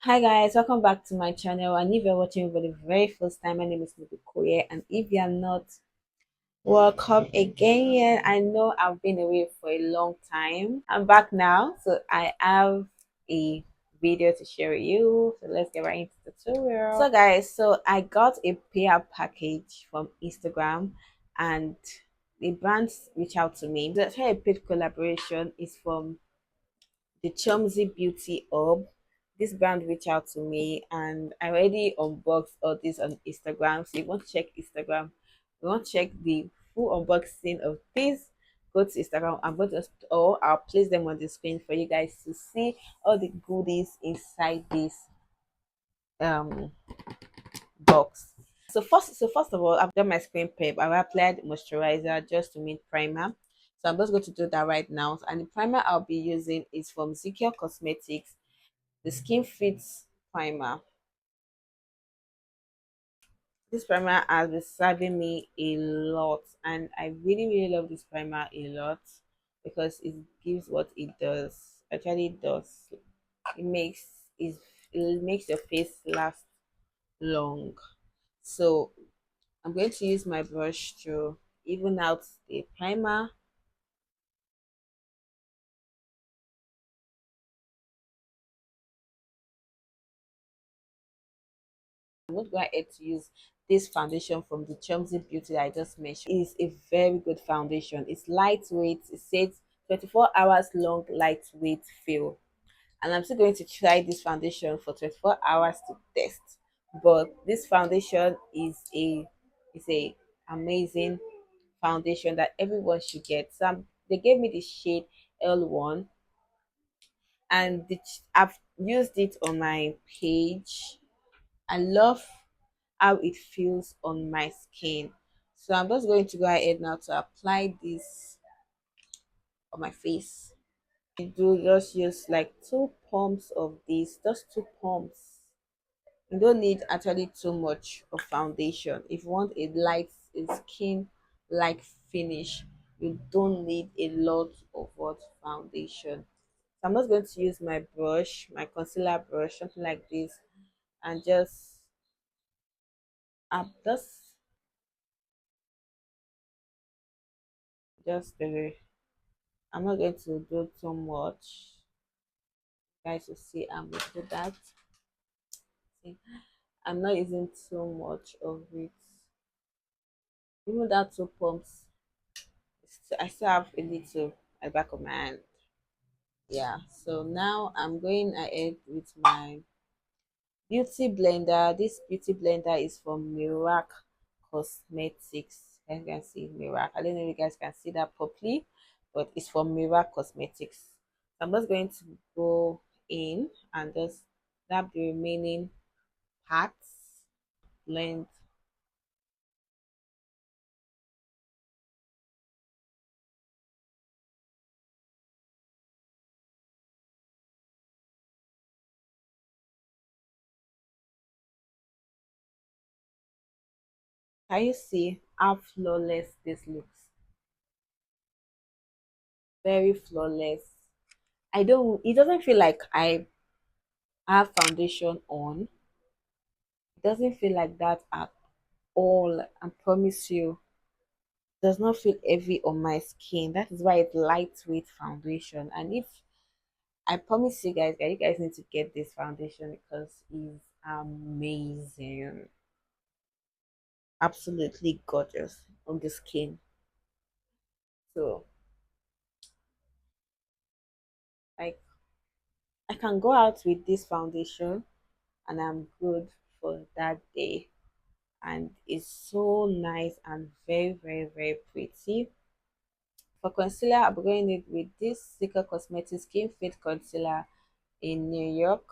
Hi guys, welcome back to my channel. And if you're watching for the very first time, my name is Koye. And if you're not, welcome again. I know I've been away for a long time. I'm back now, so I have a video to share with you. So let's get right into the tutorial. So guys, I got a pair package from Instagram, and the brands reached out to me. The paid collaboration is from Dechomzybeauty Hub. This brand reached out to me and I already unboxed all this on Instagram. So if you want to check Instagram, you want to check the full unboxing of this, go to Instagram. I'm going to or I'll place them on the screen for you guys to see all the goodies inside this um box. So first of all, I've done my screen prep. I've applied moisturizer just to meet primer. So I'm just going to do that right now. And the primer I'll be using is from Zikio Cosmetics, the Skin Fits primer. This primer has been serving me a lot, and I really love this primer a lot because it gives what it does. Actually, it does. It makes it, it makes your face last long. So I'm going to use my brush to even out the primer. I'm not going ahead to use this foundation from the Chumsy Beauty that I just mentioned. It is a very good foundation. It's lightweight. It says 24 hours long lightweight feel. And I'm still going to try this foundation for 24 hours to test. But this foundation is a amazing foundation that everyone should get. They gave me the shade L1, and I've used it on my page. I love how it feels on my skin. So I'm just going to go ahead now to apply this on my face. You do just use like two pumps of this, just two pumps. You don't need actually too much of foundation. If you want a skin like finish, you don't need a lot of what foundation. So I'm just going to use my brush, my concealer brush, something like this, and just the I'm not going to do too much. Guys will see I'm going to do that. See, I'm not using too much of it. Even that two pumps, I still have a little at the back of my hand. Yeah, so now I'm going ahead with my beauty blender. This beauty blender is from Mirac Cosmetics. As you can see Mirac. I don't know if you guys can see that properly, but it's from Mirac Cosmetics. So I'm just going to go in and just dab the remaining parts, blend. Can you see how flawless this looks? Very flawless. It doesn't feel like I have foundation on. It doesn't feel like that at all. I promise you. Does not feel heavy on my skin. That is why it's lightweight foundation. And if I promise you guys that you guys need to get this foundation because it's amazing. Absolutely gorgeous on the skin. So like I can go out with this foundation and I'm good for that day. And it's so nice and very pretty. For concealer, I'm going it with this Zika Cosmetics Skin Fit Concealer in New York.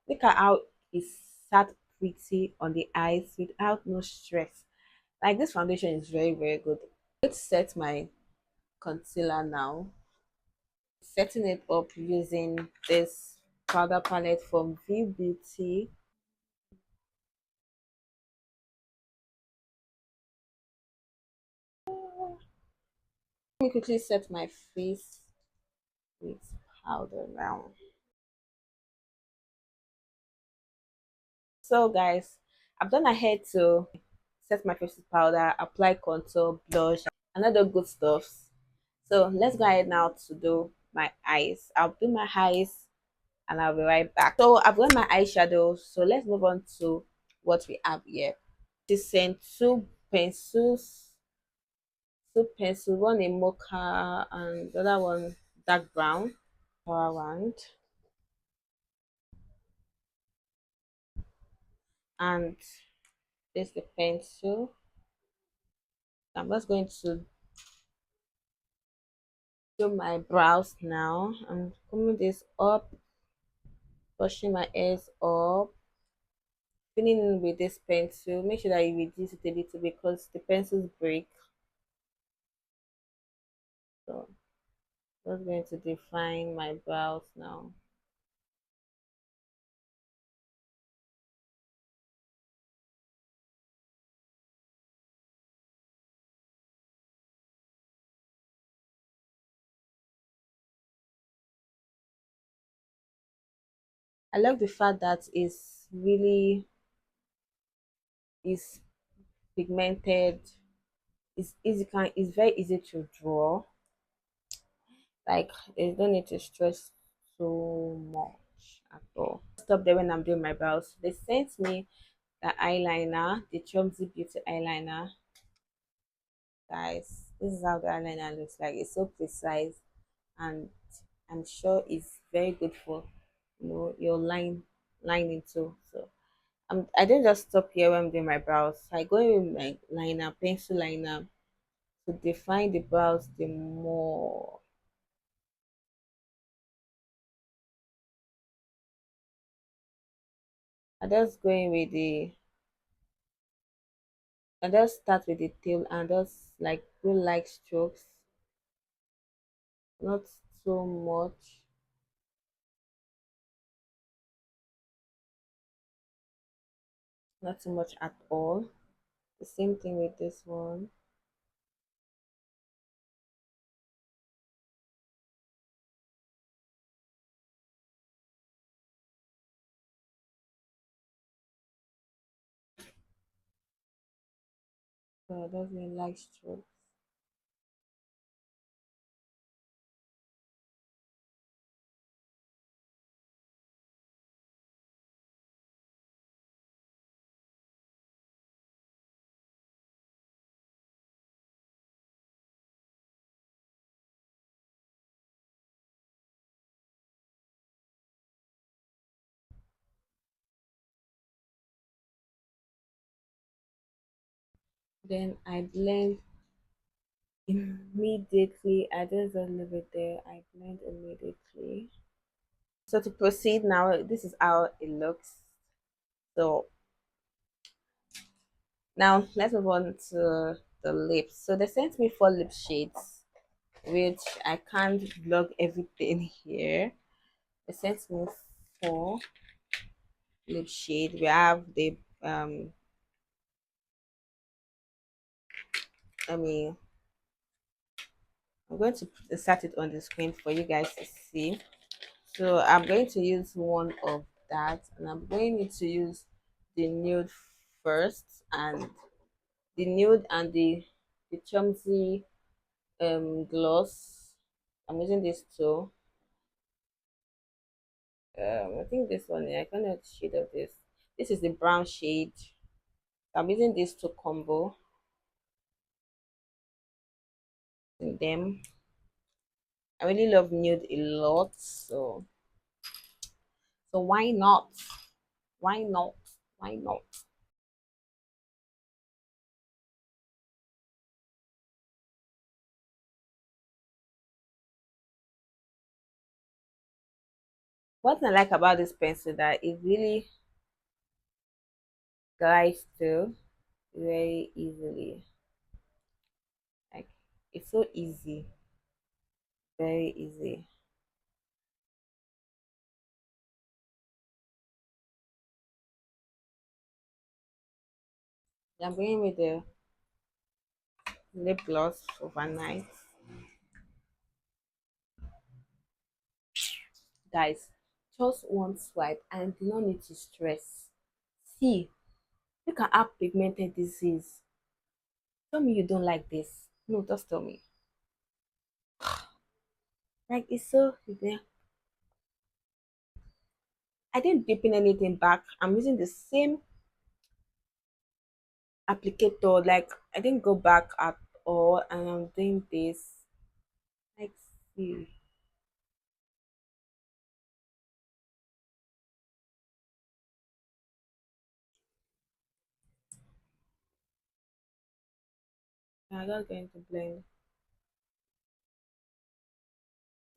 Look at how it sat pretty on the eyes without no stress. Like this foundation is very good. Let's set my concealer now. Setting it up using this powder palette from V Beauty. Let me quickly set my face with powder now. So guys, I've done ahead to set my face with powder, apply contour, blush, and other good stuffs. So let's go ahead now to do my eyes. I'll do my eyes and I'll be right back. So I've got my eyeshadow. So let's move on to what we have here. This sent two pencils, one a mocha and the other one dark brown. Around and this the pencil. I'm just going to do my brows now. I'm combing this up, brushing my ears up, filling in with this pencil. Make sure that you reduce it a little because the pencils break. So I'm just going to define my brows now. I love the fact that it's really is pigmented. It's very easy to draw. Like there's no need to stress so much at all. Stop there when I'm doing my brows. They sent me the eyeliner, the Chomsy Beauty eyeliner. Guys, this is how the eyeliner looks like. It's so precise and I'm sure it's very good for your lining too. So I didn't just stop here when I'm doing my brows. I go in with my liner, pencil liner to define the brows the more. I just go in with the I just start with the tail and just like do light strokes, not so much, not too much at all. The same thing with this one. So I just do light strokes. Then I blend immediately. I just don't leave it there. I blend immediately. So to proceed now, this is how it looks. So now let's move on to the lips. So they sent me four lip shades, which I can't vlog everything here. They sent me four lip shade. We have the I mean I'm going to start it on the screen for you guys to see. So I'm going to use one of that and I'm going to use the nude first and the Chomsy gloss. I'm using this too. I think this one, I can't know the shade of this. This is the brown shade. I'm using this to combo in them. I really love nude a lot, so why not? Why not? Why not? What I like about this pencil that it really glides through very easily. Like it's so easy, very easy. I'm going with the lip gloss overnight. guys, just one swipe and do not need to stress. See, look at how pigmented this is. Tell me you don't like this. No, just tell me. Like it's so yeah. I didn't deepen anything back. I'm using the same applicator. Like I didn't go back at all, and I'm doing this. Like see, I'm just going to blend.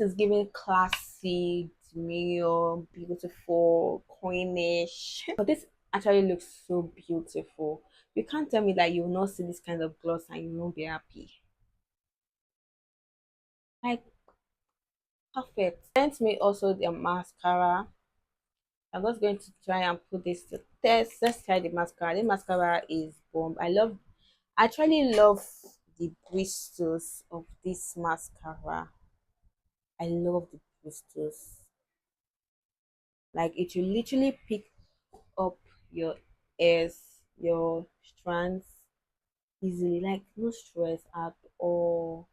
It's giving classy, demure, beautiful, queenish. But this actually looks so beautiful. You can't tell me that you will not see this kind of gloss and you won't be happy. Like perfect. Sent me also the mascara. I'm just going to try and put this to test. Let's try the mascara. The mascara is bomb. I actually love the bristles of this mascara. I love the bristles. Like it will literally pick up your hairs, your strands easily. Like no stress at all.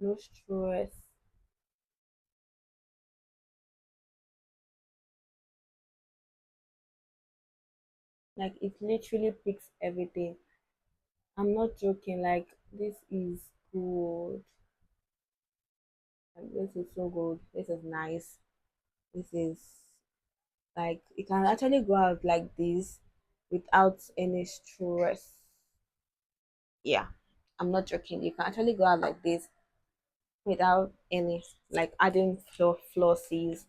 No stress. Like it literally picks everything. I'm not joking. Like this is good. Like this is so good. This is nice. This is like you can actually go out like this without any stress. Yeah, I'm not joking. You can actually go out like this without any like adding flosses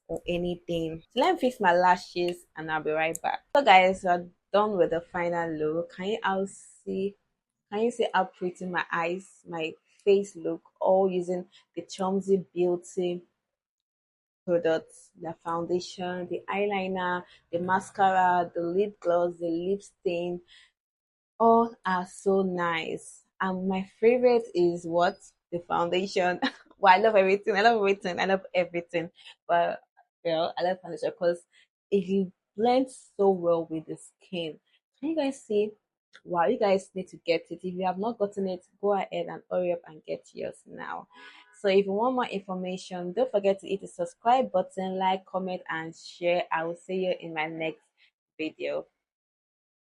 or anything. So let me fix my lashes and I'll be right back. So guys, we're done with the final look. Can you see how pretty my eyes, my face look all using the Chomsy Beauty products, the foundation, the eyeliner, the mascara, the lip gloss, the lip stain, all are so nice. And my favorite is what? The foundation. Well, I love everything. I love everything. I love everything. But girl, I love foundation because it blends so well with the skin. Can you guys see? Wow, you guys need to get it. If you have not gotten it, go ahead and hurry up and get yours now. So if you want more information, don't forget to hit the subscribe button, like, comment, and share. I will see you in my next video.